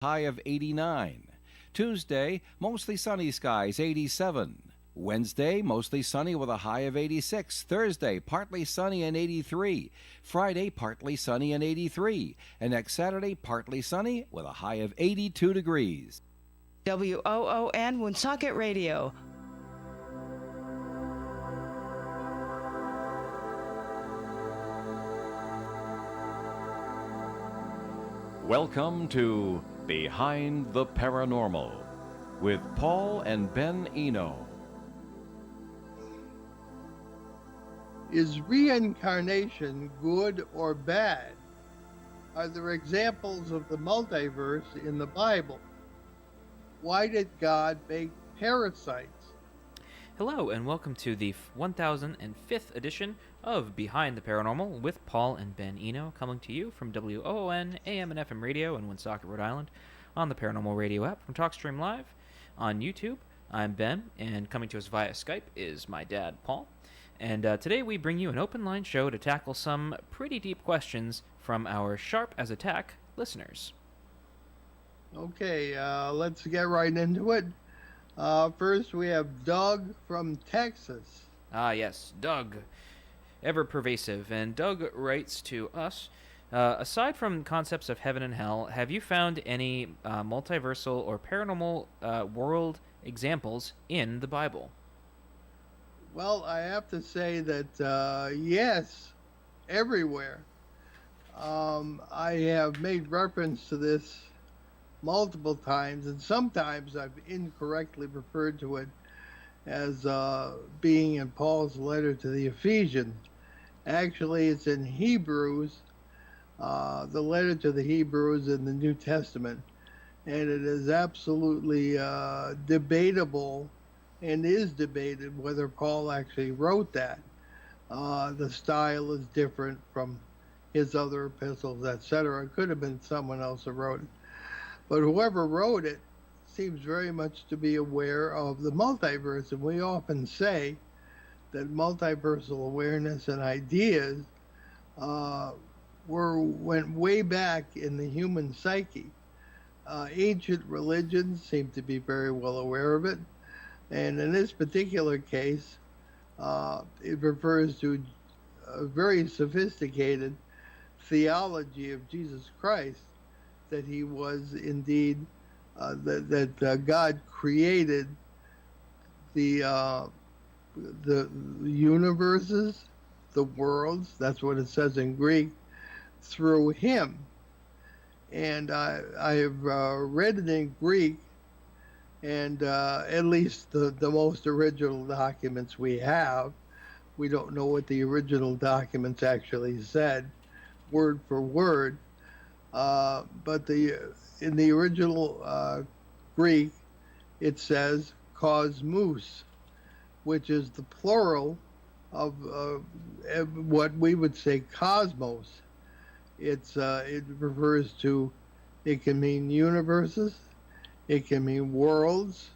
high of 89. Tuesday, mostly sunny skies, 87. Wednesday, mostly sunny with a high of 86. Thursday, partly sunny and 83. Friday, partly sunny and 83. And next Saturday, partly sunny with a high of 82 degrees. WOON Woonsocket Radio. Welcome to Behind the Paranormal with Paul and Ben Eno. Is reincarnation good or bad? Are there examples of the multiverse in the Bible? Why did God make parasites? Hello, and welcome to the 1005th edition of Behind the Paranormal with Paul and Ben Eno, coming to you from WOON AM and FM radio in Woonsocket, Rhode Island, on the Paranormal Radio app, from TalkStream Live, on YouTube. I'm Ben, and coming to us via Skype is my dad, Paul. And today we bring you an open line show to tackle some pretty deep questions from our sharp as a tack listeners. Okay, let's get right into it. First, we have Doug from Texas. Ah, yes, Doug. Ever pervasive. And Doug writes to us, aside from concepts of heaven and hell, have you found any multiversal or paranormal world examples in the Bible? Well, I have to say that, yes, everywhere. I have made reference to this multiple times, and sometimes I've incorrectly referred to it as being in Paul's letter to the Ephesians. Actually, it's in Hebrews, the letter to the Hebrews in the New Testament, and it is absolutely debatable and is debated whether Paul actually wrote that. The style is different from his other epistles, etc. It could have been someone else who wrote it. But whoever wrote it seems very much to be aware of the multiverse, and we often say that multiversal awareness and ideas went way back in the human psyche. Ancient religions seem to be very well aware of it, and in this particular case, it refers to a very sophisticated theology of Jesus Christ, that he was indeed, that God created the universes, the worlds, that's what it says in Greek, through him. And I have read it in Greek, and at least the most original documents we have. We don't know what the original documents actually said, word for word. But in the original Greek, it says cosmos, which is the plural of what we would say cosmos. It refers to, it can mean universes, it can mean worlds,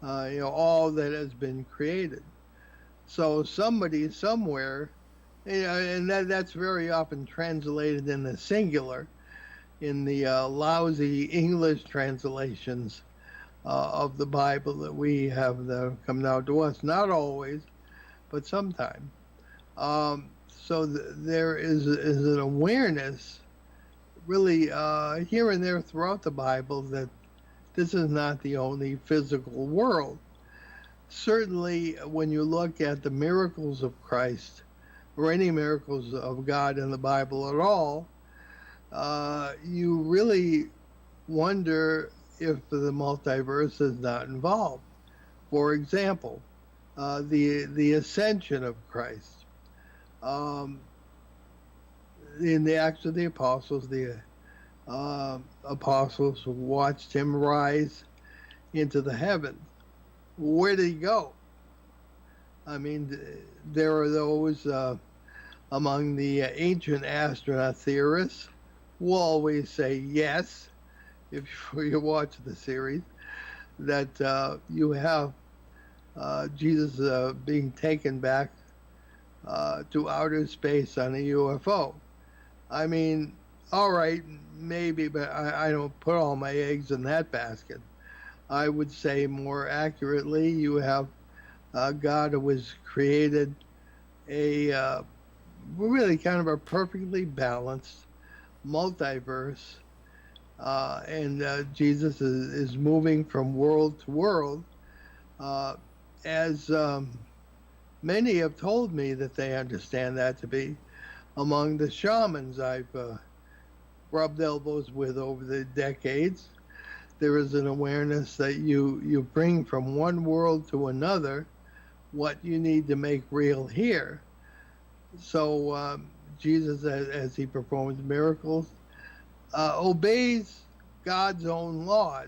all that has been created. So somebody somewhere, and that's very often translated in the singular in the lousy English translations of the Bible that we have that have come down to us. Not always, but sometimes. So there is an awareness really here and there throughout the Bible that this is not the only physical world. Certainly when you look at the miracles of Christ, or any miracles of God in the Bible at all, you really wonder if the multiverse is not involved. For example, the ascension of Christ. In the Acts of the Apostles, the apostles watched him rise into the heavens. Where did he go? I mean, there are those among the ancient astronaut theorists who always say yes, if you watch the series, that you have Jesus being taken back to outer space on a UFO. I mean, All right, maybe, but I don't put all my eggs in that basket. I would say more accurately, you have God who has created a really kind of a perfectly balanced multiverse, and Jesus is moving from world to world, as many have told me that they understand that to be. Among the shamans I've rubbed elbows with over the decades, there is an awareness that you bring from one world to another what you need to make real here. So Jesus, as he performs miracles, obeys God's own laws.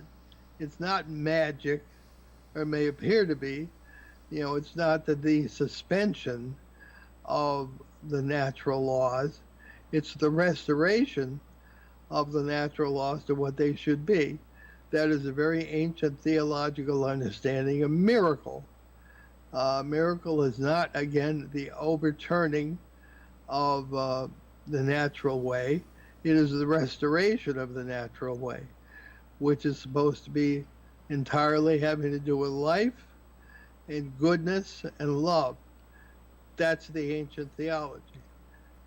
It's not magic, or may appear to be. It's not the suspension of the natural laws. It's the restoration of the natural laws to what they should be. That is a very ancient theological understanding of miracle. Miracle is not, again, the overturning of the natural way. It is the restoration of the natural way, which is supposed to be entirely having to do with life and goodness and love. That's the ancient theology.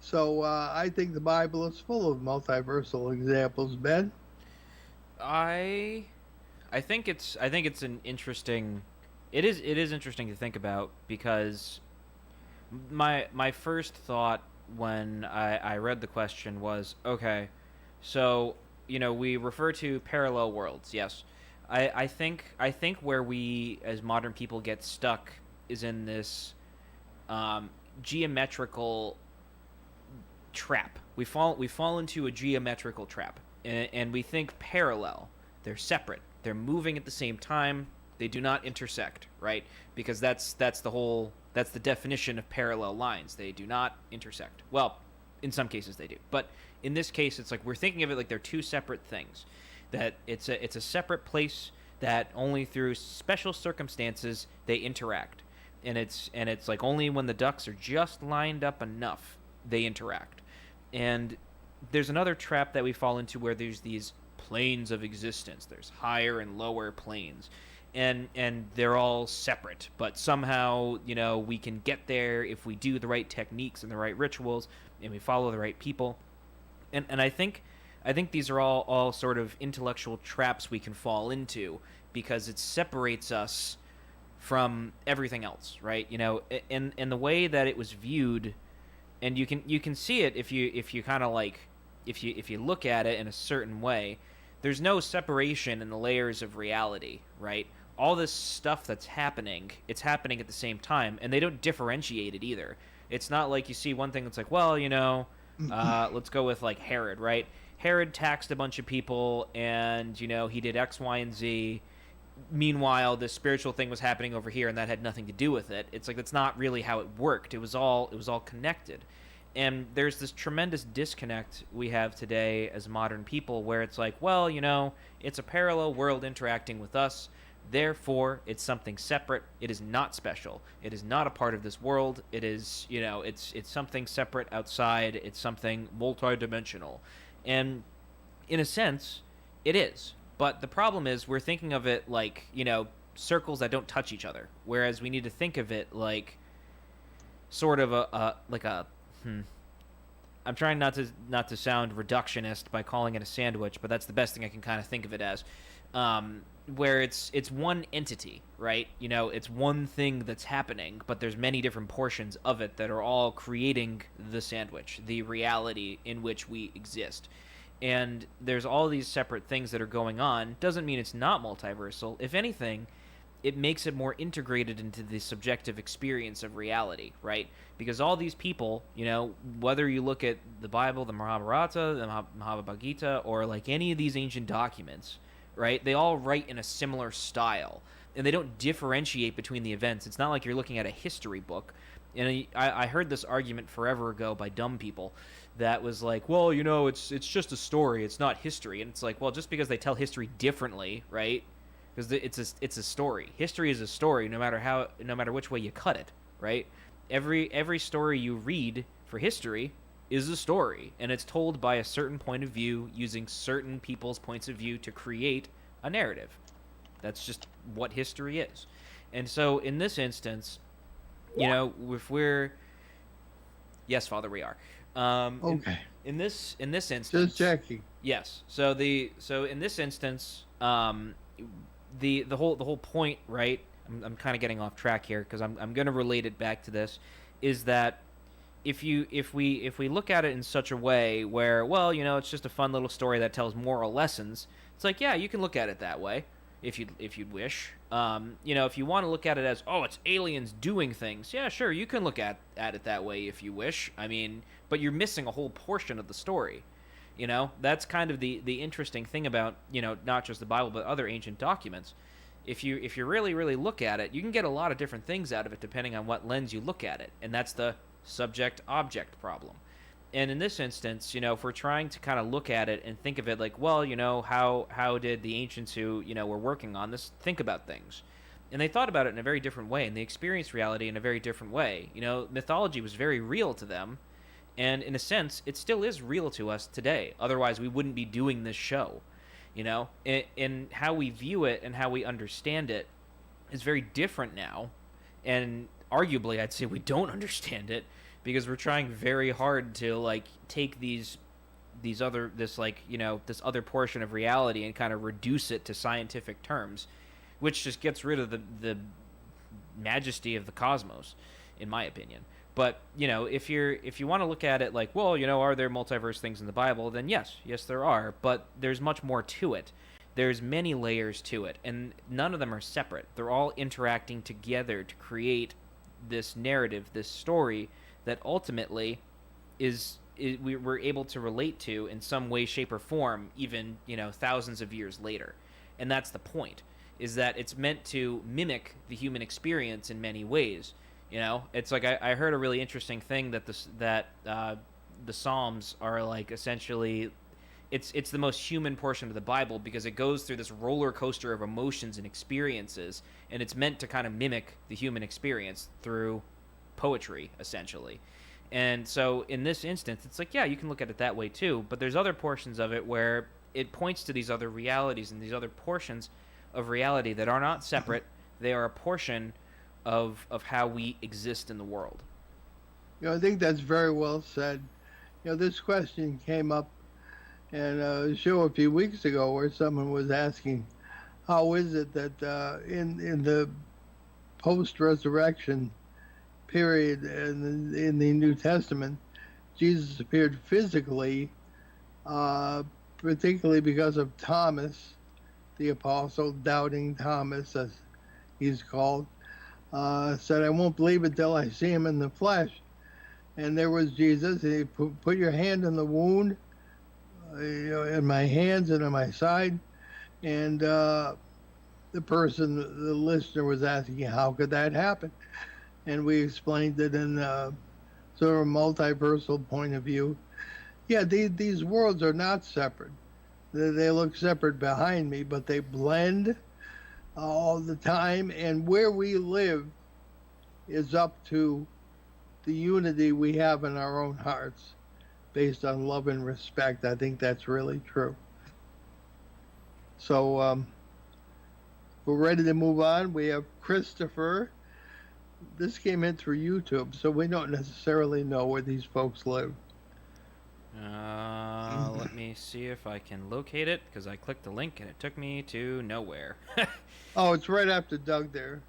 So I think the Bible is full of multiversal examples, Ben. I think it's an interesting. It is interesting to think about, because my first thought when I read the question was, okay, so we refer to parallel worlds. Yes, I think where we as modern people get stuck is in this geometrical trap. We fall into a geometrical trap, and we think parallel. They're separate. They're moving at the same time. They do not intersect, right? Because that's the definition of parallel lines. They do not intersect. Well, in some cases they do, but in this case, it's like we're thinking of it like they're two separate things. That it's a separate place that only through special circumstances they interact, and it's like only when the ducks are just lined up enough they interact. And there's another trap that we fall into where there's these planes of existence. There's higher and lower planes. And they're all separate, but somehow, we can get there if we do the right techniques and the right rituals, and we follow the right people. And I think these are all sort of intellectual traps we can fall into, because it separates us from everything else, right? And the way that it was viewed, and you can see it if you kind of like if you look at it in a certain way. There's no separation in the layers of reality, right? All this stuff that's happening, it's happening at the same time, and they don't differentiate it either. It's not like you see one thing that's like, well, let's go with like Herod, right? Herod taxed a bunch of people, and he did X, Y, and Z. Meanwhile, this spiritual thing was happening over here, and that had nothing to do with it. It's like that's not really how it worked. It was all connected. And there's this tremendous disconnect we have today as modern people, where it's like, well, it's a parallel world interacting with us. Therefore, it's something separate. It is not special. It is not a part of this world. It is, it's something separate outside. It's something multidimensional. And in a sense, it is. But the problem is we're thinking of it like, circles that don't touch each other. Whereas we need to think of it like sort of I'm trying not to sound reductionist by calling it a sandwich, but that's the best thing I can kind of think of it as. Where it's one entity, right? It's one thing that's happening, but there's many different portions of it that are all creating the sandwich, the reality in which we exist. And there's all these separate things that are going on. Doesn't mean it's not multiversal. If anything, it makes it more integrated into the subjective experience of reality, right? Because all these people, whether you look at the Bible, the Mahabharata, the Mahabharata Gita, or like any of these ancient documents, right? They all write in a similar style, and they don't differentiate between the events. It's not like you're looking at a history book. And I heard this argument forever ago by dumb people that was like, well, it's just a story. It's not history. And it's like, well, just because they tell history differently, right? Because it's a story. History is a story, no matter which way you cut it, right? Every story you read for history is a story, and it's told by a certain point of view using certain people's points of view to create a narrative. That's just what history is. And so in this instance, if we're... Yes, Father, we are. Okay. In this instance... Just checking. Yes. So in this instance, the whole point, right? I'm kind of getting off track here because I'm going to relate it back to this, is that if we look at it in such a way where, well, it's just a fun little story that tells moral lessons, it's like, yeah, you can look at it that way if you'd wish. If you want to look at it as, oh, it's aliens doing things, yeah, sure, you can look at it that way if you wish. I mean, but you're missing a whole portion of the story. That's kind of the interesting thing about, not just the Bible but other ancient documents. If you really, really look at it, you can get a lot of different things out of it depending on what lens you look at it, and that's the subject-object problem. And in this instance, if we're trying to kind of look at it and think of it like, well, how did the ancients who, were working on this think about things? And they thought about it in a very different way, and they experienced reality in a very different way. Mythology was very real to them, and in a sense, it still is real to us today. Otherwise, we wouldn't be doing this show. And how we view it and how we understand it is very different now. And arguably, I'd say we don't understand it because we're trying very hard to take this other portion of reality and kind of reduce it to scientific terms, which just gets rid of the majesty of the cosmos, in my opinion. But if you want to look at it like, well, are there multiverse things in the Bible? Then yes there are. But there's much more to it. There's many layers to it, and none of them are separate. They're all interacting together to create this narrative, this story that ultimately we're able to relate to in some way, shape, or form, even thousands of years later. And that's the point, is that it's meant to mimic the human experience in many ways. It's like I heard a really interesting thing that the Psalms are like essentially it's the most human portion of the Bible because it goes through this roller coaster of emotions and experiences, and it's meant to kind of mimic the human experience through poetry, essentially. And so in this instance, it's like, yeah, you can look at it that way too, but there's other portions of it where it points to these other realities and these other portions of reality that are not separate. They are a portion of how we exist in the world. I think that's very well said. This question came up in a show a few weeks ago where someone was asking, how is it that in the post-resurrection period in the New Testament, Jesus appeared physically, particularly because of Thomas, the apostle, doubting Thomas, as he's called, said, I won't believe it till I see him in the flesh. And there was Jesus. He put your hand in the wound, in my hands and on my side. And the listener was asking, how could that happen? And we explained it in sort of a multiversal point of view. Yeah, these worlds are not separate. They look separate behind me, but they blend all the time. And where we live is up to the unity we have in our own hearts based on love and respect. I think that's really true. So we're ready to move on. We have Christopher. This came in through YouTube, so we don't necessarily know where these folks live. Let me see if I can locate it, because I clicked the link and it took me to nowhere. Oh, it's right after Doug there.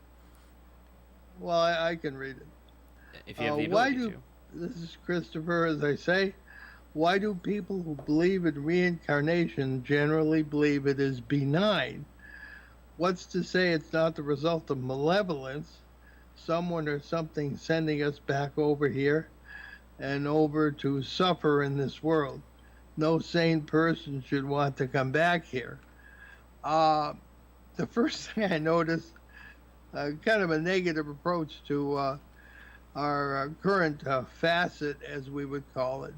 Well, I can read it. If you have the ability to. This is Christopher, as I say. Why do people who believe in reincarnation generally believe it is benign? What's to say it's not the result of malevolence? Someone or something sending us back over here and over to suffer in this world. No sane person should want to come back here. The first thing I noticed, kind of a negative approach to our current facet, as we would call it,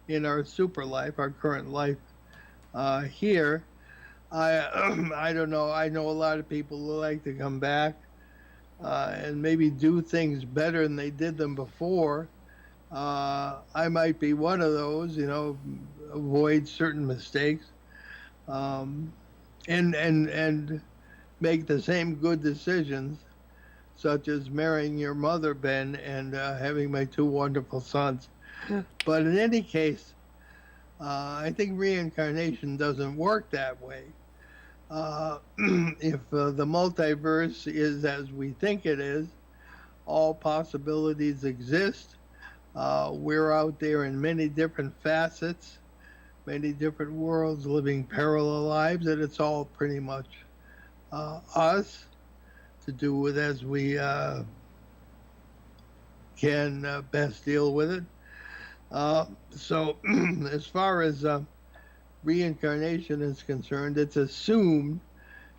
in our super life, our current life here. I don't know. I know a lot of people who like to come back and maybe do things better than they did them before. I might be one of those, avoid certain mistakes, and make the same good decisions, such as marrying your mother, Ben, and having my two wonderful sons. But in any case, I think reincarnation doesn't work that way. If the multiverse is as we think it is, all possibilities exist. We're out there in many different facets, many different worlds, living parallel lives, and it's all pretty much us to do with as we can best deal with it. So, as far as reincarnation is concerned, it's assumed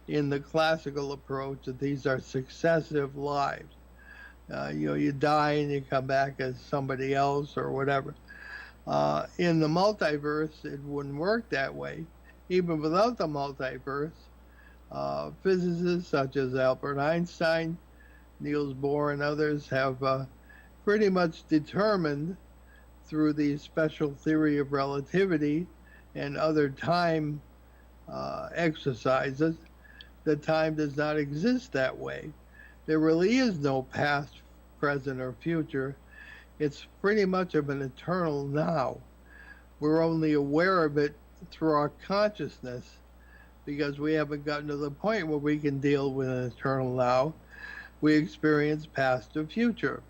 in the classical approach that these are successive lives. You die and you come back as somebody else or whatever. In the multiverse, it wouldn't work that way. Even without the multiverse, physicists such as Albert Einstein, Niels Bohr, and others have pretty much determined through the special theory of relativity and other time exercises that time does not exist that way. There really is no past, present, or future. It's pretty much of an eternal now. We're only aware of it through our consciousness because we haven't gotten to the point where we can deal with an eternal now. We experience past or future.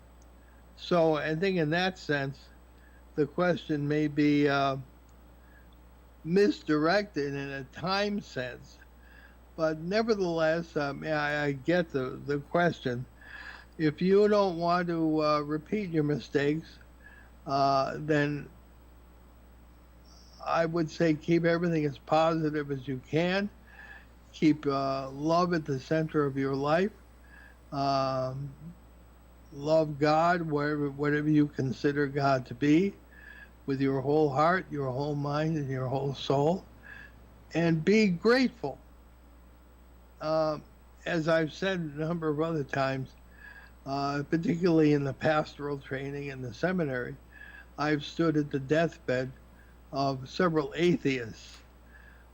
So I think in that sense, the question may be misdirected in a time sense. But nevertheless, I get the question. If you don't want to repeat your mistakes, then I would say keep everything as positive as you can. Keep love at the center of your life. Love God, whatever you consider God to be, with your whole heart, your whole mind, and your whole soul. And be grateful. As I've said a number of other times, particularly in the pastoral training in the seminary, I've stood at the deathbed of several atheists.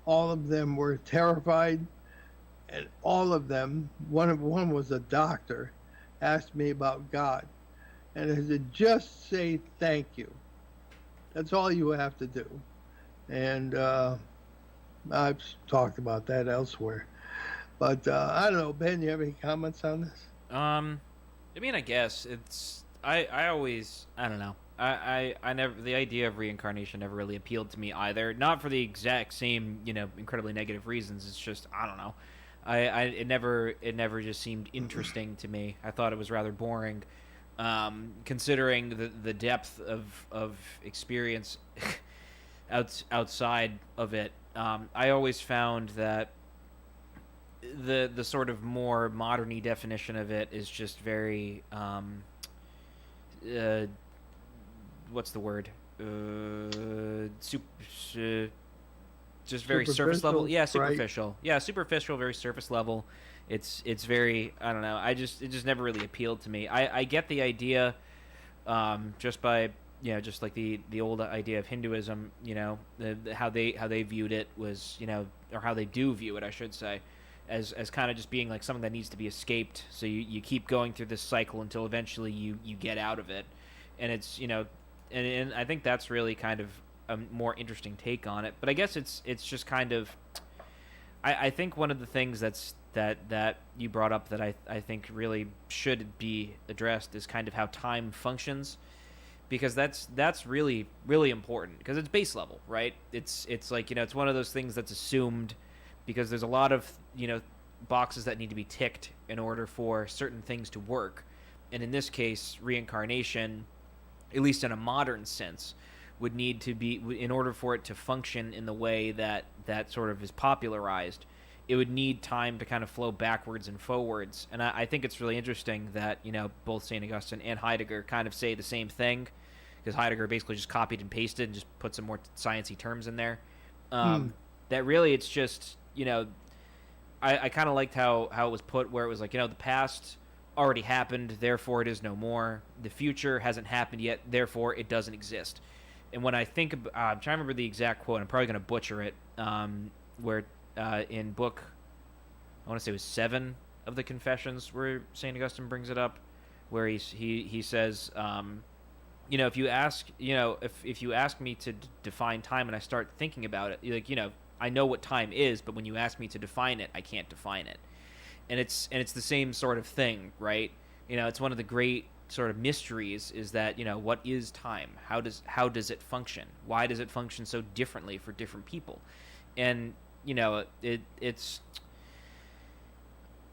All of them were terrified, and all of them, one was a doctor, asked me about God. And I said, just say thank you. That's all you have to do. And I've talked about that elsewhere. But I don't know, Ben, you have any comments on this? I mean, I guess it's I don't know. I never, the idea of reincarnation never really appealed to me either. Not for the exact same, incredibly negative reasons. It's just I don't know. It never just seemed interesting to me. I thought it was rather boring, considering the depth of experience outside of it. I always found that the sort of more modern-y definition of it is just very what's the word? Just very surface level. Yeah, superficial. Right. Yeah, superficial, very surface level. It's very, I don't know. it just never really appealed to me. I get the idea, just by just like the old idea of Hinduism. How they viewed it was or how they do view it, I should say, as kind of just being like something that needs to be escaped. So you keep going through this cycle until eventually you get out of it, and it's and I think that's really kind of a more interesting take on it. But I guess it's just kind of I think one of the things that you brought up that I think really should be addressed is kind of how time functions, because that's really really important, because it's base level, right? It's like it's one of those things that's assumed, because there's a lot of boxes that need to be ticked in order for certain things to work. And in this case, reincarnation, at least in a modern sense, would need to be, in order for it to function in the way that sort of is popularized, it would need time to kind of flow backwards and forwards. And I think it's really interesting that both St. Augustine and Heidegger kind of say the same thing, because Heidegger basically just copied and pasted and just put some more sciencey terms in there. That really, it's just I kind of liked how it was put, where it was like the past already happened, therefore it is no more. The future hasn't happened yet, therefore it doesn't exist. And when I think, I'm trying to remember the exact quote. I'm probably going to butcher it. Where in book, I want to say it was 7 of the Confessions, where Saint Augustine brings it up, where he says, if you ask, if you ask me to define time and I start thinking about it, like, I know what time is, but when you ask me to define it, I can't define it. And it's the same sort of thing, right? It's one of the great sort of mysteries is that, what is time? How does it function? Why does it function so differently for different people? And it's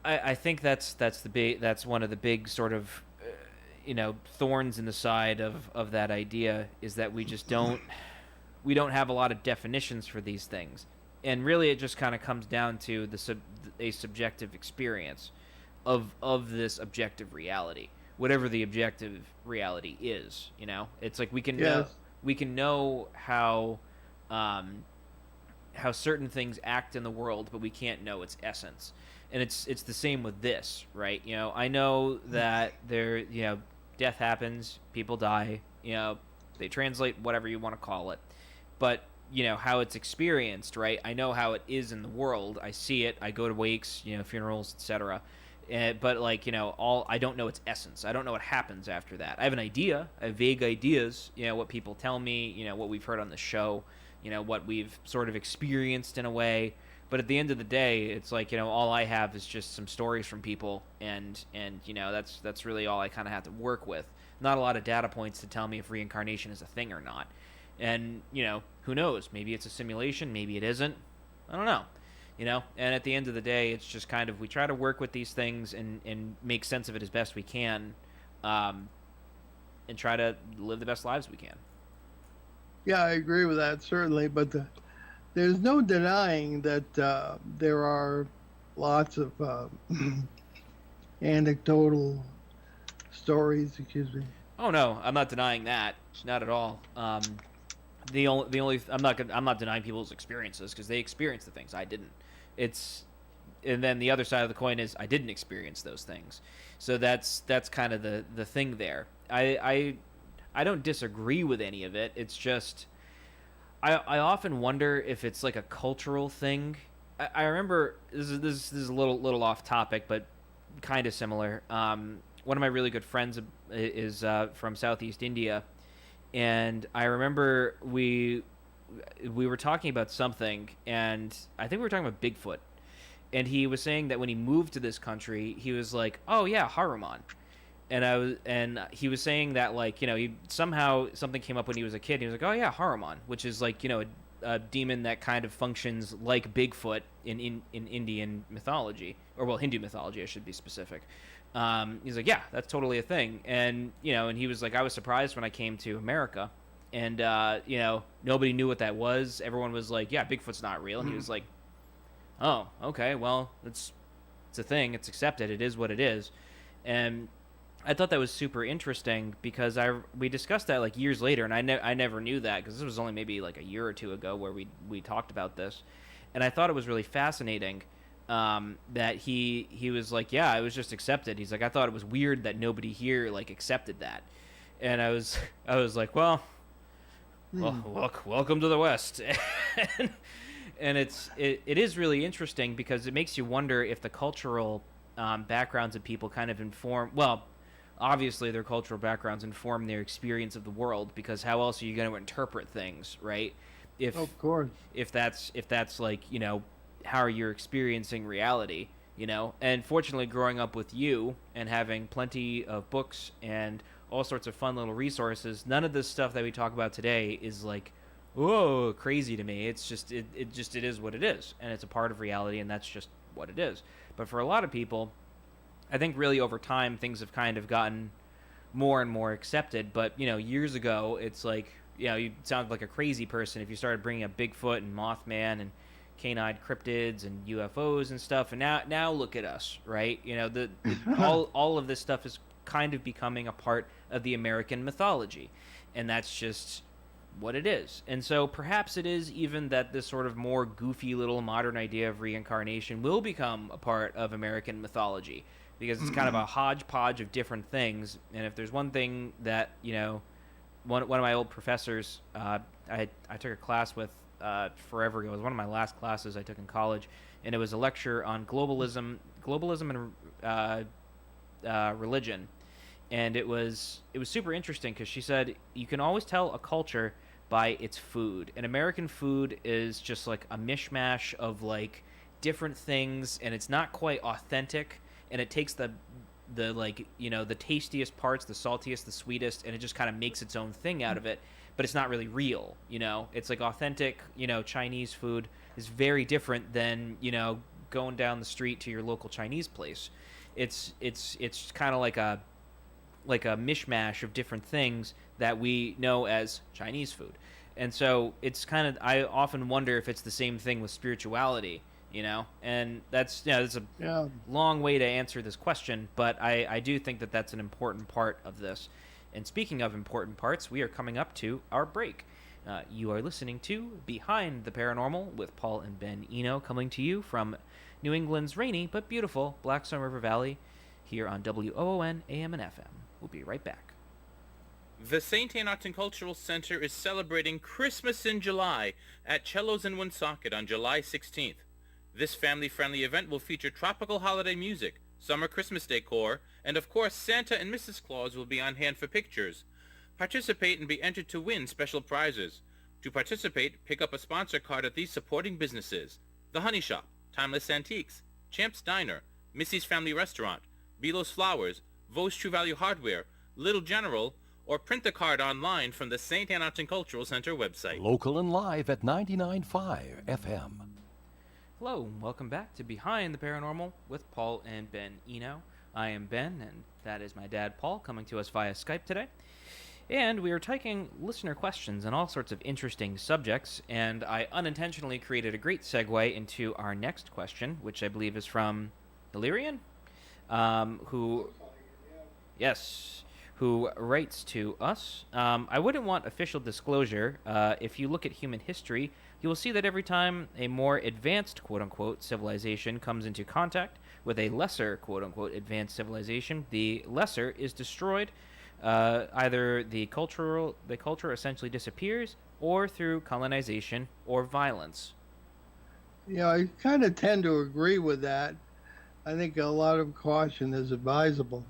I think that's one of the big sort of thorns in the side of that idea, is that we just don't have a lot of definitions for these things. And really, it just kind of comes down to a subjective experience of this objective reality, whatever the objective reality is. It's like we can know how certain things act in the world, but we can't know its essence. And it's the same with this, right? I know that death happens, people die. They translate whatever you want to call it, but how it's experienced, right? I know how it is in the world. I see it. I go to wakes, funerals, etc. But I don't know its essence. I don't know what happens after that. I have an idea. I have vague ideas. What people tell me. What we've heard on the show. What we've sort of experienced in a way. But at the end of the day, it's like all I have is just some stories from people, and that's really all I kind of have to work with. Not a lot of data points to tell me if reincarnation is a thing or not. And, who knows? Maybe it's a simulation. Maybe it isn't. I don't know. And at the end of the day, it's just kind of, we try to work with these things and make sense of it as best we can, and try to live the best lives we can. Yeah, I agree with that, certainly. But there's no denying that there are lots of anecdotal stories, excuse me. Oh, no, I'm not denying that. Not at all. The only I'm not denying people's experiences, because they experienced the things I didn't. And then the other side of the coin is I didn't experience those things. So that's kind of the thing there. I don't disagree with any of it. It's just I often wonder if it's like a cultural thing. I remember this is a little off topic, but kind of similar. One of my really good friends is from Southeast India. And I remember we were talking about something, and I think we were talking about Bigfoot. And he was saying that when he moved to this country, he was like, "Oh yeah, Haruman." And he was saying that, like, he somehow something came up when he was a kid. And he was like, "Oh yeah, Haruman," which is like, a demon that kind of functions like Bigfoot in Indian mythology, or well, Hindu mythology, I should be specific. He's like, yeah, that's totally a thing. And, and he was like, I was surprised when I came to America, and, nobody knew what that was. Everyone was like, yeah, Bigfoot's not real. And he was like, oh, okay, well, it's a thing. It's accepted. It is what it is. And I thought that was super interesting, because we discussed that like years later, and I never knew that, because this was only maybe like a year or two ago where we talked about this. And I thought it was really fascinating. That he was like, yeah, it was just accepted. He's like, I thought it was weird that nobody here like accepted that. And I was like, well, welcome to the West. And it is really interesting, because it makes you wonder if the cultural backgrounds of people kind of inform, well, obviously their cultural backgrounds inform their experience of the world, because how else are you going to interpret things, right? Of course. If that's like, how you're experiencing reality, and fortunately growing up with you and having plenty of books and all sorts of fun little resources, none of this stuff that we talk about today is like, whoa, crazy to me. It's just it is what it is, and it's a part of reality, and that's just what it is. But for a lot of people, I think really over time things have kind of gotten more and more accepted. But years ago, it's like, you sound like a crazy person if you started bringing up Bigfoot and Mothman and canine cryptids and UFOs and stuff, and now look at us, right? All of this stuff is kind of becoming a part of the American mythology, and that's just what it is. And so perhaps it is even that this sort of more goofy little modern idea of reincarnation will become a part of American mythology, because it's kind of a hodgepodge of different things. And if there's one thing that, one of my old professors, I took a class with forever ago. It was one of my last classes I took in college, and it was a lecture on globalism and religion. And it was super interesting because she said you can always tell a culture by its food. And American food is just like a mishmash of like different things, and it's not quite authentic. And it takes the tastiest parts, the saltiest, the sweetest, and it just kind of makes its own thing out of it. But it's not really real, It's like authentic, Chinese food is very different than, going down the street to your local Chinese place. It's kind of like a mishmash of different things that we know as Chinese food. And so it's kind of, I often wonder if it's the same thing with spirituality, and that's a long way to answer this question, but I do think that that's an important part of this. And speaking of important parts, we are coming up to our break. You are listening to Behind the Paranormal with Paul and Ben Eno, coming to you from New England's rainy but beautiful Blackstone River Valley here on WOON AM and FM. We'll be right back. The St. Anne Arts and Cultural Center is celebrating Christmas in July at Cellos in Woonsocket on July 16th. This family-friendly event will feature tropical holiday music, summer Christmas decor, and of course Santa and Mrs. Claus will be on hand for pictures. Participate and be entered to win special prizes. To participate, pick up a sponsor card at these supporting businesses: The Honey Shop, Timeless Antiques, Champ's Diner, Missy's Family Restaurant, Belo's Flowers, Vos True Value Hardware, Little General, or print the card online from the St. Anne Arts and Cultural Center website. Local and live at 99.5 FM. Hello, and welcome back to Behind the Paranormal with Paul and Ben Eno. I am Ben, and that is my dad, Paul, coming to us via Skype today. And we are taking listener questions on all sorts of interesting subjects, and I unintentionally created a great segue into our next question, which I believe is from Illyrian, who writes to us. I wouldn't want official disclosure. If you look at human history, you will see that every time a more advanced quote-unquote civilization comes into contact with a lesser quote-unquote advanced civilization, the lesser is destroyed. Either the culture essentially disappears, or through colonization or violence. I kind of tend to agree with that. I think a lot of caution is advisable.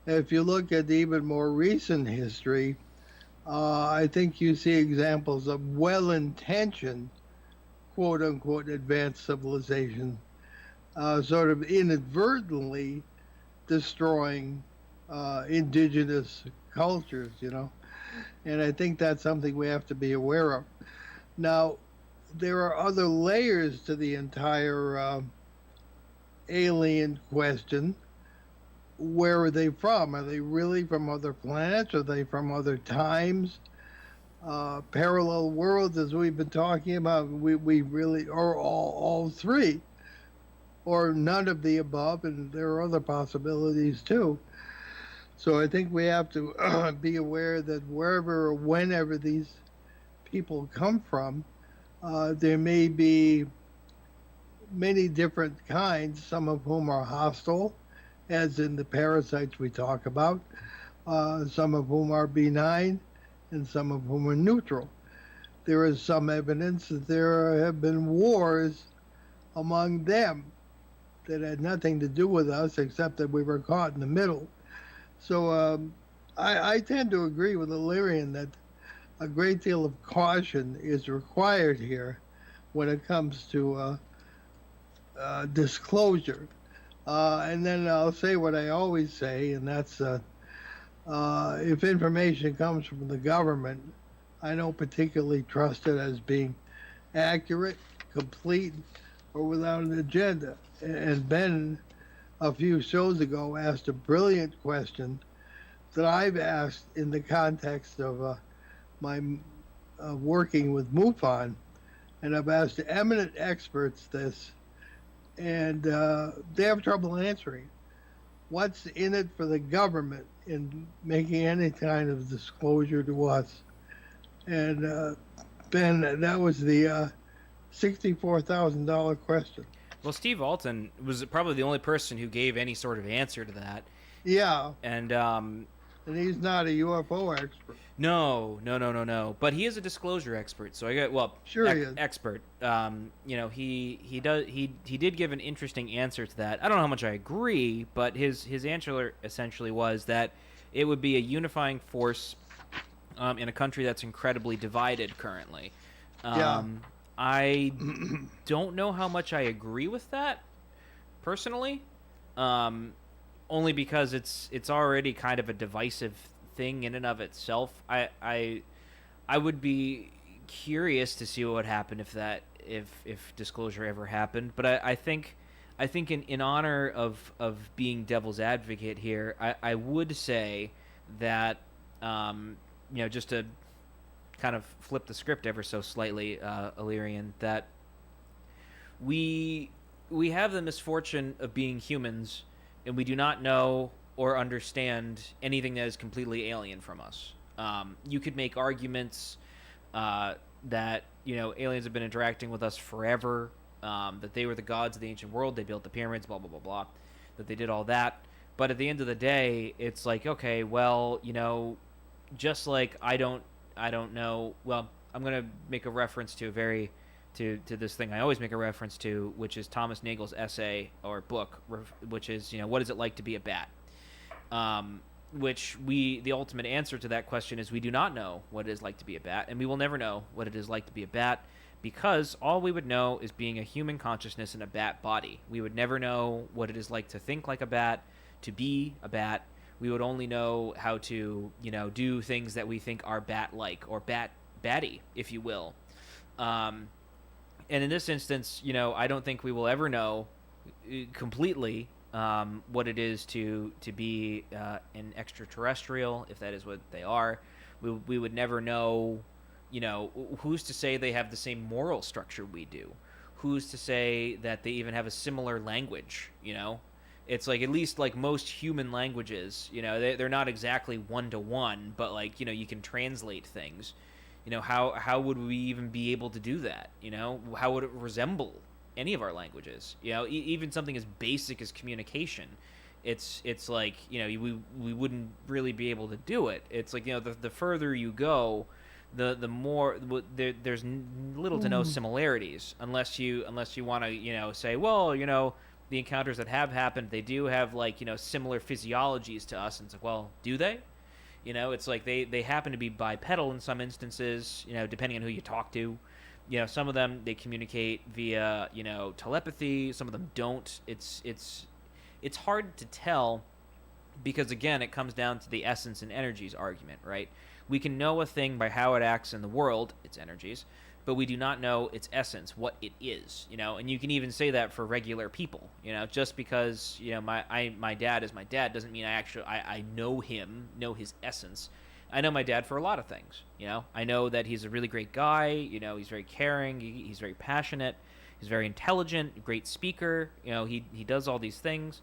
If you look at even more recent history, I think you see examples of well-intentioned, quote-unquote, advanced civilization sort of inadvertently destroying indigenous cultures, and I think that's something we have to be aware of. Now, there are other layers to the entire alien question. Where are they from? Are they really from other planets? Are they from other times? Parallel worlds, as we've been talking about, we really are all three, or none of the above, and there are other possibilities too. So I think we have to be aware that wherever or whenever these people come from, there may be many different kinds, some of whom are hostile, as in the parasites we talk about, some of whom are benign, and some of whom are neutral. There is some evidence that there have been wars among them that had nothing to do with us, except that we were caught in the middle. So I tend to agree with Illyrian that a great deal of caution is required here when it comes to disclosure. And then I'll say what I always say, and that's if information comes from the government, I don't particularly trust it as being accurate, complete, or without an agenda. And Ben, a few shows ago, asked a brilliant question that I've asked in the context of my working with MUFON, and I've asked eminent experts this, and they have trouble answering. What's in it for the government in making any kind of disclosure to us? And Ben, that was the $64,000 question. Well, Steve Alton was probably the only person who gave any sort of answer to that. Yeah, And and he's not a UFO expert. no. But he is a disclosure expert. So I get Sure he is. expert. He did give an interesting answer to that. I don't know how much I agree, but his answer essentially was that it would be a unifying force in a country that's incredibly divided currently. Yeah. I don't know how much I agree with that personally. Only because it's already kind of a divisive thing in and of itself. I would be curious to see what would happen if disclosure ever happened. But I think in honor of being devil's advocate here, I would say that just to kind of flip the script ever so slightly, Illyrian, that we have the misfortune of being humans, and we do not know or understand anything that is completely alien from us. You could make arguments that aliens have been interacting with us forever, that they were the gods of the ancient world, they built the pyramids, blah blah blah blah, that they did all that. But at the end of the day, it's like, okay, well, just like I don't know. Well, I'm gonna make a reference to to this thing I always make a reference to, which is Thomas Nagel's essay or book, which is what is it like to be a bat? Which the ultimate answer to that question is we do not know what it is like to be a bat, and we will never know what it is like to be a bat, because all we would know is being a human consciousness in a bat body. We would never know what it is like to think like a bat, to be a bat. We would only know how to, do things that we think are bat-like or batty, if you will. And in this instance, I don't think we will ever know completely what it is to be an extraterrestrial, if that is what they are. We would never know, who's to say they have the same moral structure we do? Who's to say that they even have a similar language, It's like, at least like most human languages, they're not exactly one-to-one, but like, you can translate things. How would we even be able to do that? How would it resemble any of our languages? Even something as basic as communication. It's like, we wouldn't really be able to do it. It's like, the further you go, the more there's little to no similarities, unless you want to, say, well, the encounters that have happened, they do have like, similar physiologies to us. And it's like, well, do they? It's like they happen to be bipedal in some instances, depending on who you talk to. Some of them, they communicate via, telepathy. Some of them don't. It's hard to tell because, again, it comes down to the essence and energies argument, right? We can know a thing by how it acts in the world, its energies, but we do not know its essence, what it is, and you can even say that for regular people, just because, my dad is my dad doesn't mean I know him, know his essence. I know my dad for a lot of things, I know that he's a really great guy, he's very caring, he's very passionate, he's very intelligent, great speaker, he does all these things,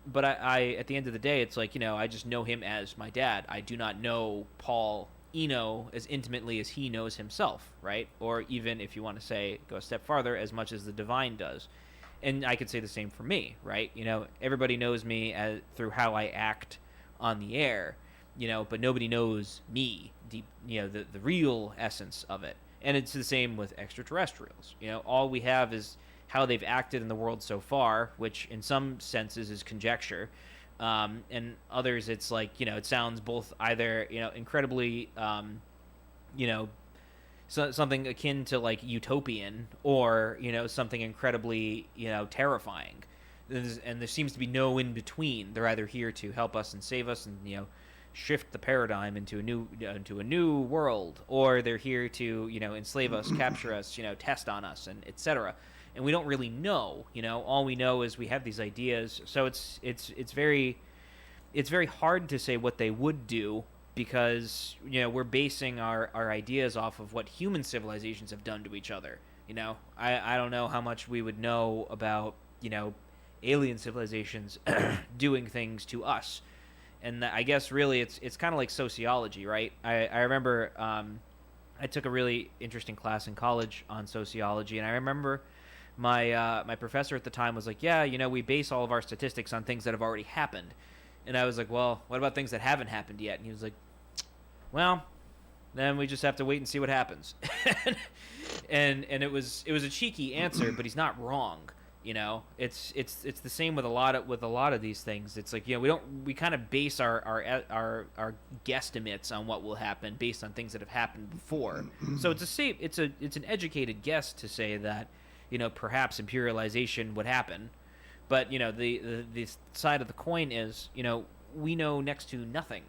but I at the end of the day, it's like, I just know him as my dad. I do not know Paul Eno as intimately as he knows himself, right? Or even, if you want to say, go a step farther, as much as the divine does. And I could say the same for me, right? Everybody knows me through how I act on the air, but nobody knows me, deep, the real essence of it. And it's the same with extraterrestrials. All we have is how they've acted in the world so far, which in some senses is conjecture. And others, it's like, it sounds both either, incredibly, something akin to like utopian, or, something incredibly, terrifying. And there seems to be no in between. They're either here to help us and save us and, shift the paradigm into a new world, or they're here to, enslave us, capture us, test on us, and etc. And we don't really know, all we know is we have these ideas. So it's very hard to say what they would do, because, we're basing our ideas off of what human civilizations have done to each other. I don't know how much we would know about, alien civilizations doing things to us. And I guess really it's kind of like sociology, right? I remember I took a really interesting class in college on sociology, and I remember my professor at the time was like, "Yeah, we base all of our statistics on things that have already happened." And I was like, "Well, what about things that haven't happened yet?" And he was like, "Well, then we just have to wait and see what happens." and it was a cheeky answer, but he's not wrong. It's the same with a lot of these things. It's like, we kind of base our guesstimates on what will happen based on things that have happened before. So it's an educated guess to say that perhaps imperialization would happen, but the side of the coin is we know next to nothing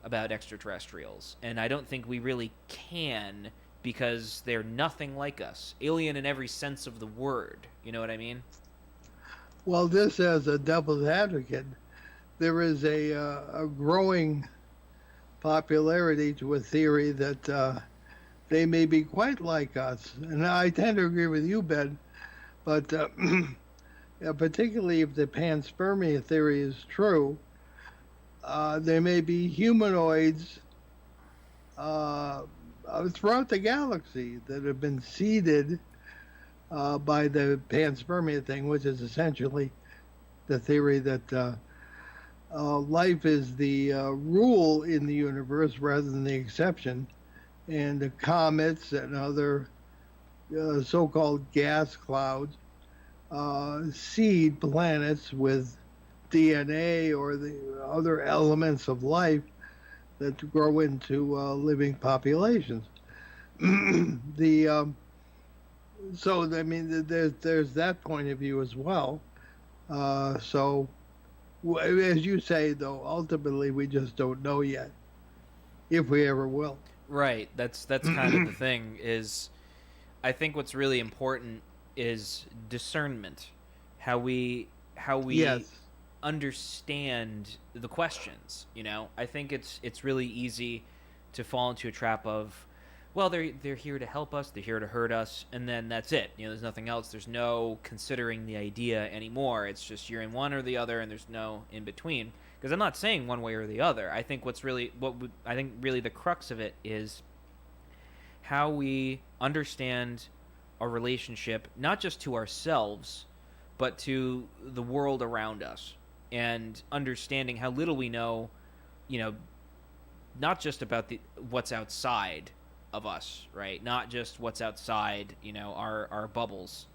about extraterrestrials, and I don't think we really can, because they're nothing like us, alien in every sense of the word. You know what I mean? Well, this as a devil's advocate, there is a growing popularity to a theory that they may be quite like us. And I tend to agree with you, Ben, but particularly if the panspermia theory is true, there may be humanoids throughout the galaxy that have been seeded by the panspermia thing, which is essentially the theory that life is the rule in the universe rather than the exception, and the comets and other so-called gas clouds seed planets with DNA or the other elements of life that grow into living populations. So I mean, there's that point of view as well. So, as you say, though, ultimately we just don't know yet, if we ever will. Right. That's kind of the thing. Is I think what's really important is discernment. How we Yes. understand the questions. I think it's really easy to fall into a trap of, well, they're here to help us, they're here to hurt us, and then that's it. There's nothing else. There's no considering the idea anymore. It's just you're in one or the other, and there's no in between. Because I'm not saying one way or the other. I think I think really the crux of it is how we understand our relationship, not just to ourselves, but to the world around us, and understanding how little we know, not just about what's outside of us, right? Not just what's outside, our bubbles,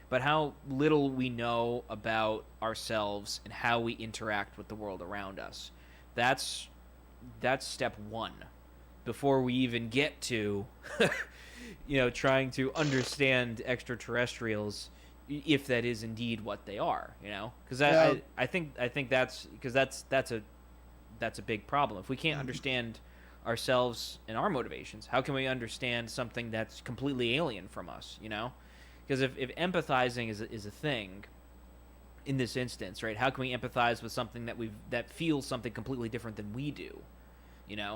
but how little we know about ourselves and how we interact with the world around us. That's step one before we even get to, trying to understand extraterrestrials, if that is indeed what they are, because I think that's a big problem. If we can't understand ourselves and our motivations, how can we understand something that's completely alien from us? Because if empathizing is a thing in this instance, right? How can we empathize with something that feels something completely different than we do?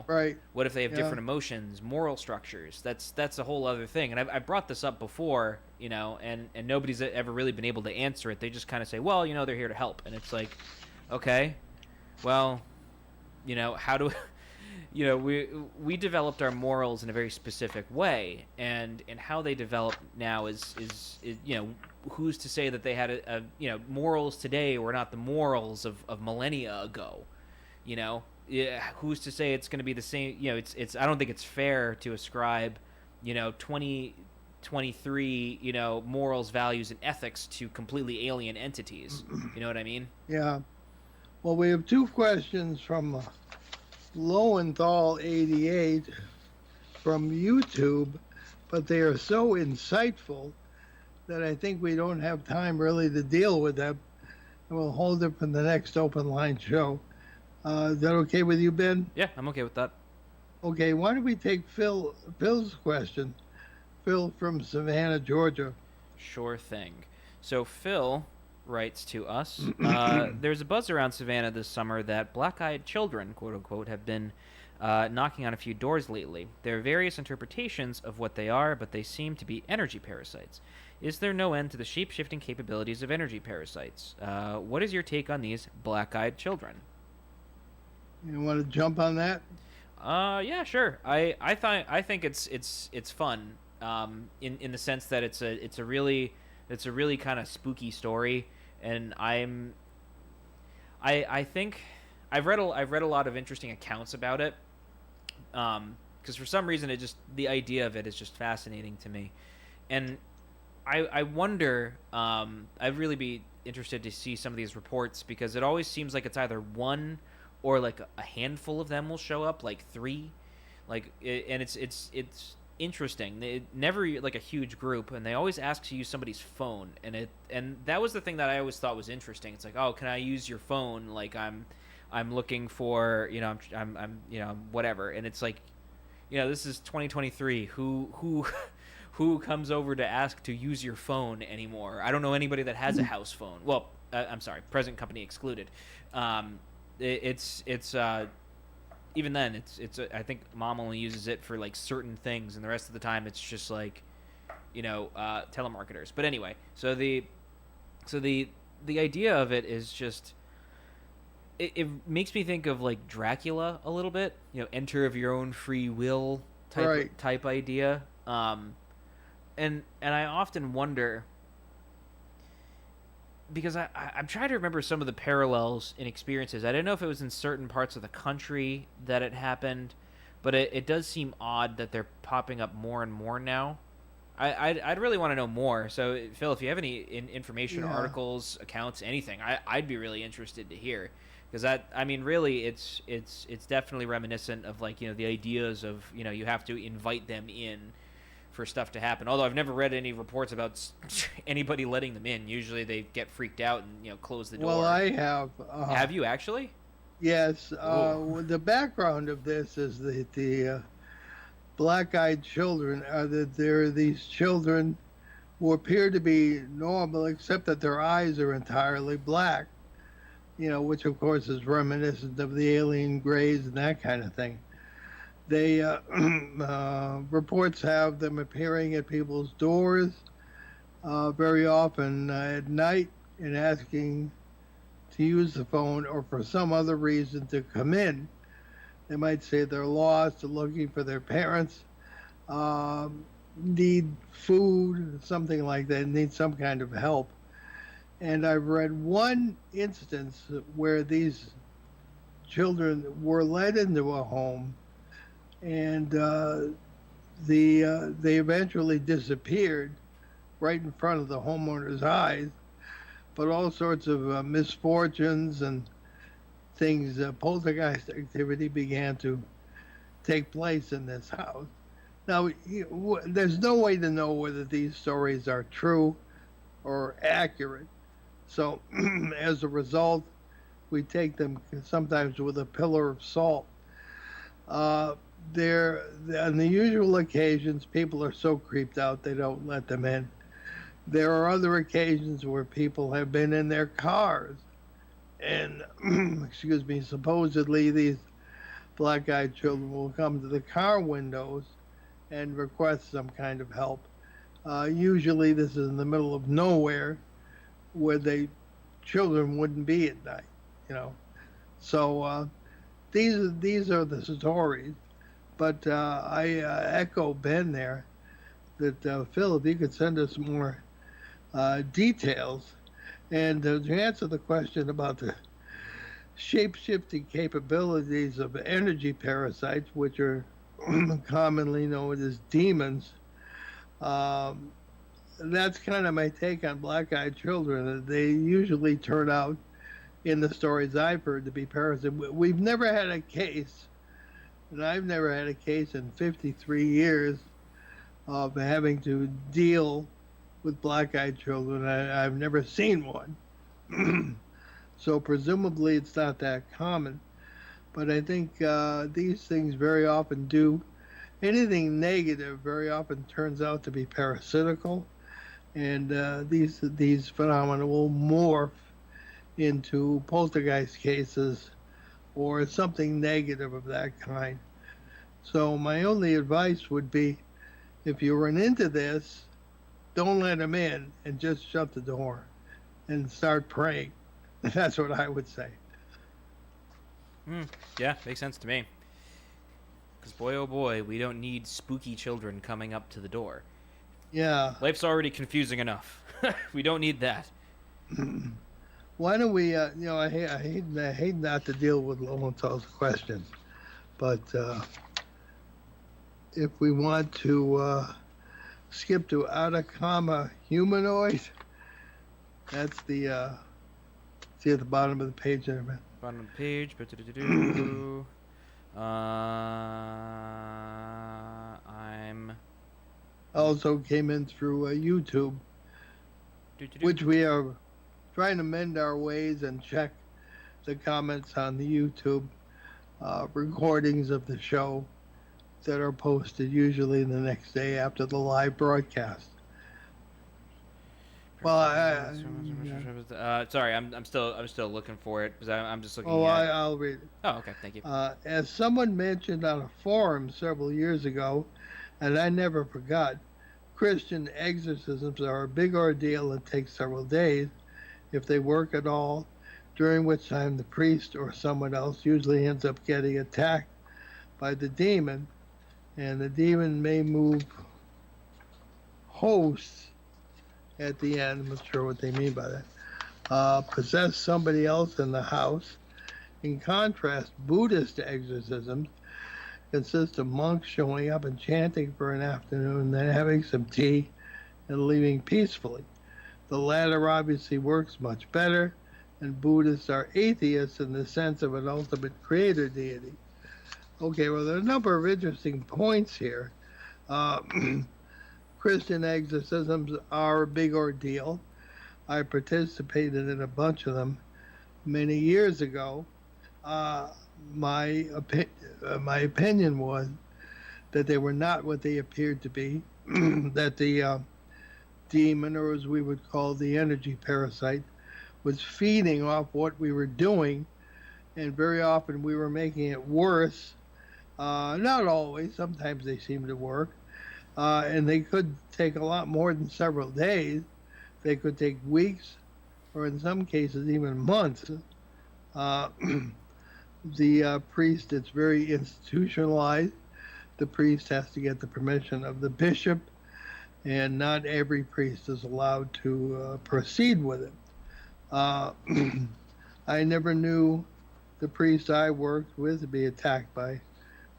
Right. What if they have different emotions, moral structures? That's a whole other thing. And I brought this up before, and nobody's ever really been able to answer it. They just kind of say, well, they're here to help. And it's like, okay, well, how do we developed our morals in a very specific way, and how they develop now is who's to say that they had a morals today were not the morals of millennia ago? Who's to say it's going to be the same? It's I don't think it's fair to ascribe 2023 morals, values, and ethics to completely alien entities. You know what I mean? Yeah. Well, we have two questions from Lowenthal 88 from YouTube, but they are so insightful that I think we don't have time really to deal with them, and we'll hold them for the next open line show. Is that okay with you, Ben? Yeah, I'm okay with that. Okay, why don't we take Phil's question? Phil from Savannah, Georgia. Sure thing. So Phil writes to us, there's a buzz around Savannah this summer that black-eyed children, quote-unquote, have been knocking on a few doors lately. There are various interpretations of what they are, but they seem to be energy parasites. Is there no end to the shape-shifting capabilities of energy parasites? What is your take on these black-eyed children? You want to jump on that? Yeah, sure. I think it's fun. In the sense that it's a really kind of spooky story, and I think I've read a lot of interesting accounts about it. Because for some reason the idea of it is just fascinating to me, and I wonder. I'd really be interested to see some of these reports, because it always seems like it's either one or like a handful of them will show up, like three, and it's interesting. It never like a huge group, and they always ask to use somebody's phone, and that was the thing that I always thought was interesting. It's like, oh, can I use your phone? Like I'm looking for, I'm whatever, and it's like, this is 2023. Who comes over to ask to use your phone anymore? I don't know anybody that has a house phone. Well, I'm sorry, present company excluded. It's even then it's I think mom only uses it for like certain things, and the rest of the time it's just like, telemarketers. But anyway, so the idea of it is just, it makes me think of like Dracula a little bit, enter of your own free will type idea. And I often wonder, because I'm trying to remember some of the parallels in experiences. I don't know if it was in certain parts of the country that it happened, but it does seem odd that they're popping up more and more now. I'd really want to know more. So, Phil, if you have any information, articles, accounts, anything, I'd be really interested to hear. Because really, it's definitely reminiscent of like, the ideas of, you have to invite them in for stuff to happen. Although I've never read any reports about anybody letting them in. Usually they get freaked out and close the door. Well, I have. Have you actually? Yes. The background of this is the black-eyed children. There are these children who appear to be normal, except that their eyes are entirely black. Which of course is reminiscent of the alien grays and that kind of thing. They reports have them appearing at people's doors very often at night and asking to use the phone, or for some other reason to come in. They might say they're lost or looking for their parents, need food, something like that, need some kind of help. And I've read one instance where these children were led into a home, and they eventually disappeared right in front of the homeowner's eyes. But all sorts of misfortunes and things, poltergeist activity began to take place in this house. Now, there's no way to know whether these stories are true or accurate. So as a result, we take them sometimes with a pillar of salt. On the usual occasions, people are so creeped out they don't let them in. There are other occasions where people have been in their cars and, supposedly these black-eyed children will come to the car windows and request some kind of help. Usually this is in the middle of nowhere where children wouldn't be at night, So these are the stories. But I echo Ben there that, Phil, if you could send us more details. And to answer the question about the shape-shifting capabilities of energy parasites, which are commonly known as demons, that's kind of my take on black-eyed children. They usually turn out, in the stories I've heard, to be parasites. We've never had a case, and I've never had a case in 53 years of having to deal with black-eyed children. I've never seen one. So presumably it's not that common. But I think these things very often do. Anything negative very often turns out to be parasitical. And these phenomena will morph into poltergeist cases or something negative of that kind. So my only advice would be, if you run into this, don't let them in and just shut the door and start praying. That's what I would say. Yeah, makes sense to me. Because boy, oh boy, we don't need spooky children coming up to the door. Yeah. Life's already confusing enough. We don't need that. Why don't we? I hate not to deal with Lowenthal's question, but if we want to skip to Atacama humanoid, that's the see at the bottom of the page there, man. Bottom of the page. I'm. Also came in through YouTube, which we are trying to mend our ways and check the comments on the YouTube recordings of the show that are posted usually the next day after the live broadcast. Well, sorry, I'm still looking for it because I'm just looking. I'll read it. Oh, okay, thank you. As someone mentioned on a forum several years ago, and I never forgot, Christian exorcisms are a big ordeal and take several days, if they work at all, during which time the priest or someone else usually ends up getting attacked by the demon, and the demon may move hosts at the end. I'm not sure what they mean by that. Possess somebody else in the house. In contrast, Buddhist exorcisms consist of monks showing up and chanting for an afternoon, then having some tea and leaving peacefully. The latter obviously works much better, and Buddhists are atheists in the sense of an ultimate creator deity. Okay, well, there are a number of interesting points here. Christian exorcisms are a big ordeal. I participated in a bunch of them many years ago. My opinion was that they were not what they appeared to be, that the demon, or as we would call the energy parasite, was feeding off what we were doing, and very often we were making it worse. Not always, sometimes they seem to work, and they could take a lot more than several days. They could take weeks, or in some cases even months. The priest, it's very institutionalized. The priest has to get the permission of the bishop, and not every priest is allowed to proceed with it. I never knew the priest I worked with to be attacked by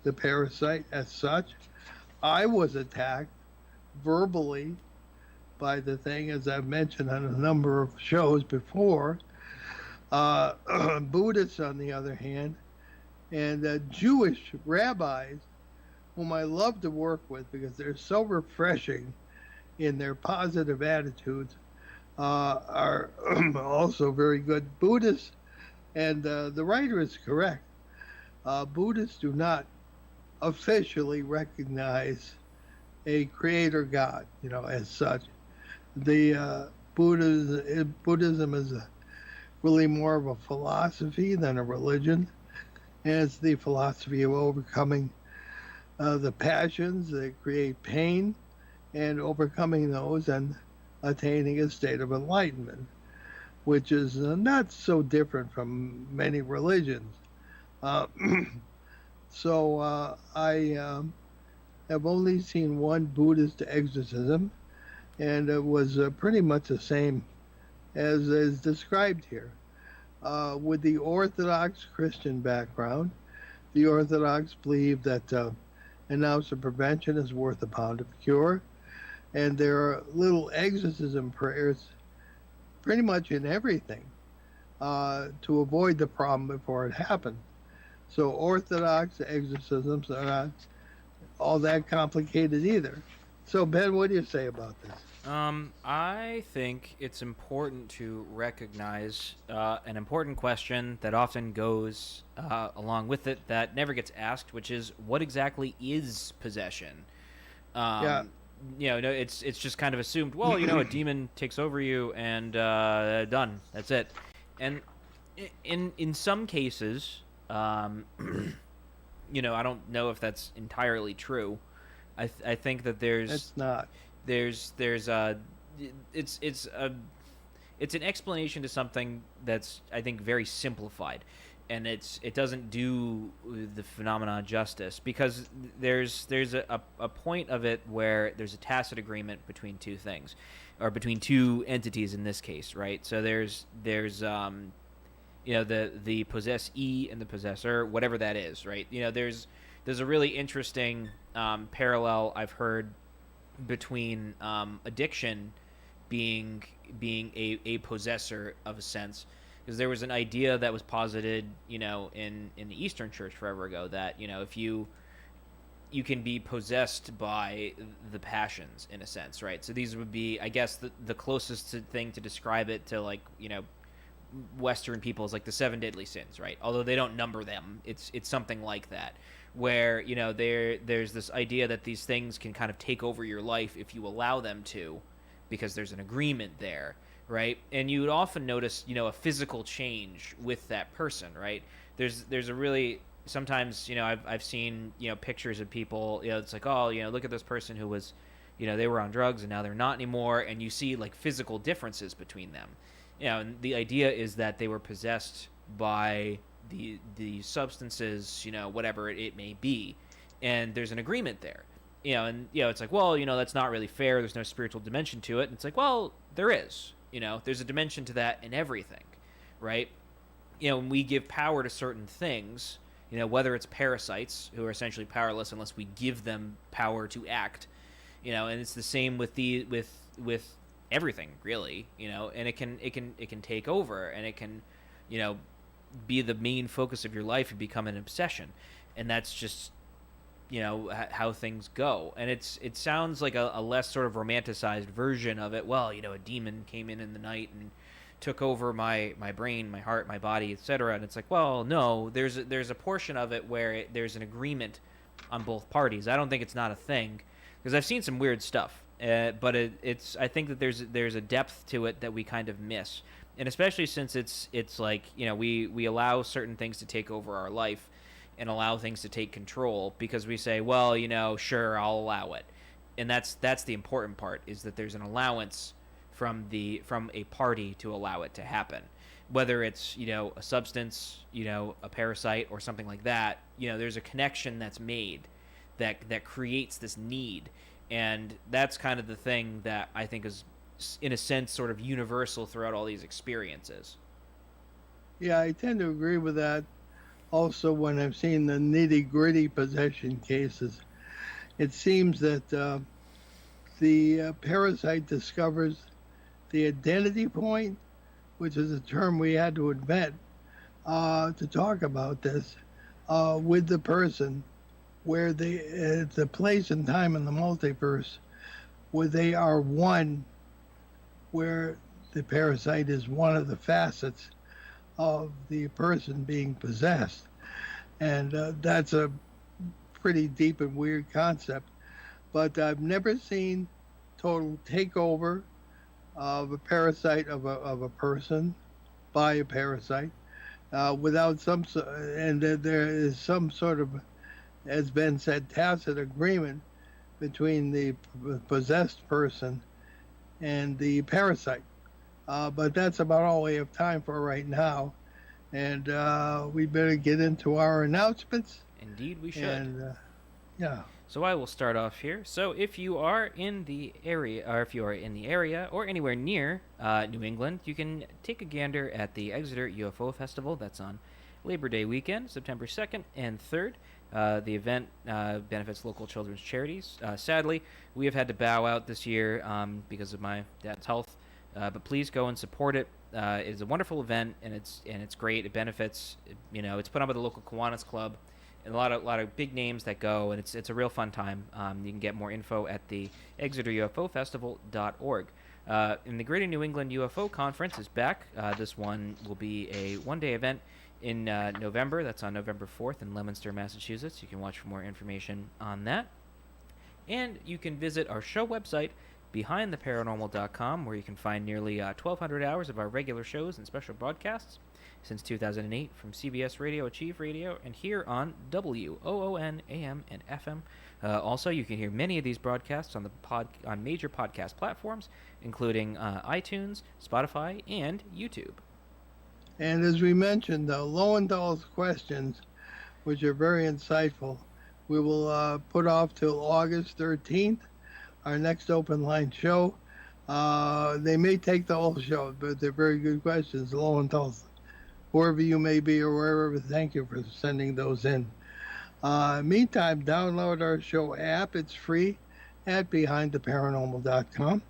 the parasite as such. I was attacked verbally by the thing, as I've mentioned on a number of shows before. Buddhists, on the other hand, and Jewish rabbis, whom I love to work with because they're so refreshing in their positive attitudes, are also very good. Buddhists, and the writer is correct, Buddhists do not officially recognize a creator God, as such. The Buddhism is really more of a philosophy than a religion, and it's the philosophy of overcoming the passions that create pain, and overcoming those and attaining a state of enlightenment, which is not so different from many religions. So I have only seen one Buddhist exorcism, and it was pretty much the same as is described here. With the Orthodox Christian background, the Orthodox believe that an ounce of prevention is worth a pound of cure, and there are little exorcism prayers pretty much in everything to avoid the problem before it happened. So Orthodox exorcisms are not all that complicated either. So Ben, what do you say about this? I think it's important to recognize an important question that often goes along with it that never gets asked, which is, what exactly is possession? Yeah. It's just kind of assumed, well, a demon takes over you and done. That's it. And in some cases, I don't know if that's entirely true. I think that It's not. it's an explanation to something that's, I think, very simplified. and it doesn't do the phenomenon justice, because there's a point of it where there's a tacit agreement between two things, or between two entities in this case, right? So there's the possessee and the possessor, whatever that is, right? There's a really interesting parallel I've heard between addiction being a possessor of a sense, because there was an idea that was posited, in the Eastern Church forever ago, that if you can be possessed by the passions, in a sense, right? So these would be, I guess, the closest thing to describe it to, like, Western people is like the 7 deadly sins, right? Although they don't number them, it's something like that, where there's this idea that these things can kind of take over your life if you allow them to, because there's an agreement there, right? And you would often notice, a physical change with that person, right? There's a really, sometimes, I've seen, pictures of people, it's like, oh, look at this person who was, they were on drugs and now they're not anymore, and you see like physical differences between them. And the idea is that they were possessed by the substances, whatever it may be, and there's an agreement there. And it's like, well, that's not really fair. There's no spiritual dimension to it. And it's like, well, there is. There's a dimension to that in everything, right? When we give power to certain things, whether it's parasites who are essentially powerless unless we give them power to act, and it's the same with with everything, really, and it can take over, and it can, be the main focus of your life and become an obsession, and that's just how things go. And it sounds like a less sort of romanticized version of it. Well, a demon came in the night and took over my brain, my heart, my body, etc. And it's like, well, no, there's a portion of it where there's an agreement on both parties. I don't think it's not a thing, because I've seen some weird stuff, but it's I think that there's a depth to it that we kind of miss, and especially since it's like, we allow certain things to take over our life and allow things to take control, because we say, well, sure, I'll allow it. And that's the important part, is that there's an allowance from a party to allow it to happen. Whether it's, a substance, a parasite or something like that, there's a connection that's made that creates this need. And that's kind of the thing that I think is, in a sense, sort of universal throughout all these experiences. Yeah, I tend to agree with that. Also, when I've seen the nitty-gritty possession cases, it seems that the parasite discovers the identity point, which is a term we had to invent to talk about this, with the person, where the place and time in the multiverse where they are one, where the parasite is one of the facets of the person being possessed. And that's a pretty deep and weird concept. But I've never seen total takeover of a parasite of a person by a parasite without some, and there is some sort of, as Ben said, tacit agreement between the possessed person and the parasite. But that's about all we have time for right now. And we better get into our announcements. Indeed, we should. And, yeah. So I will start off here. So if you are in the area, or anywhere near New England, you can take a gander at the Exeter UFO Festival. That's on Labor Day weekend, September 2nd and 3rd. The event benefits local children's charities. Sadly, we have had to bow out this year because of my dad's health. But please go and support it. It is a wonderful event, and it's great. It benefits, it's put on by the local Kiwanis Club, and a lot of big names that go, and it's a real fun time. You can get more info at the ExeterUFOFestival.org. And the Greater New England UFO Conference is back. This one will be a one-day event in November. That's on November 4th in Leominster, Massachusetts. You can watch for more information on that. And you can visit our show website, BehindTheParanormal.com, where you can find nearly 1,200 hours of our regular shows and special broadcasts since 2008 from CBS Radio, Achieve Radio, and here on WOON AM and FM. Also, you can hear many of these broadcasts on on major podcast platforms, including iTunes, Spotify, and YouTube. And as we mentioned, the Lowenthal's questions, which are very insightful, we will put off till August 13th, our next open line show. They may take the whole show, but they're very good questions. Lowenthal's, wherever you may be or wherever, thank you for sending those in. Meantime, download our show app. It's free at BehindTheParanormal.com,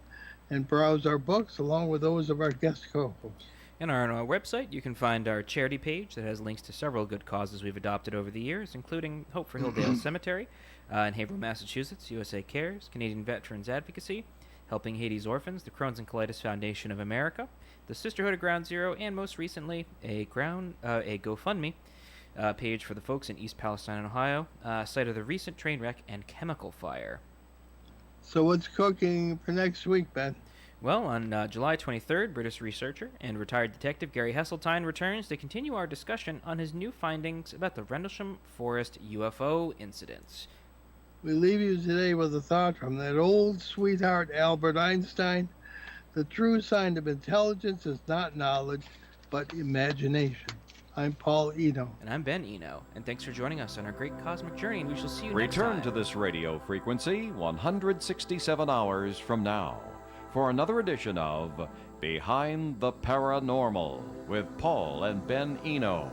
and browse our books along with those of our guest co-hosts. And on our website, you can find our charity page that has links to several good causes we've adopted over the years, including Hope for Hilldale Cemetery in Haverhill, Massachusetts, USA Cares, Canadian Veterans Advocacy, Helping Haiti's Orphans, the Crohn's and Colitis Foundation of America, the Sisterhood of Ground Zero, and most recently, a GoFundMe page for the folks in East Palestine, Ohio, site of the recent train wreck and chemical fire. So what's cooking for next week, Ben? Well, on July 23rd, British researcher and retired detective Gary Heseltine returns to continue our discussion on his new findings about the Rendlesham Forest UFO incidents. We leave you today with a thought from that old sweetheart Albert Einstein. The true sign of intelligence is not knowledge, but imagination. I'm Paul Eno. And I'm Ben Eno, and thanks for joining us on our great cosmic journey, and we shall see you next Return time. to this radio frequency 167 hours from now for another edition of Behind the Paranormal with Paul and Ben Eno.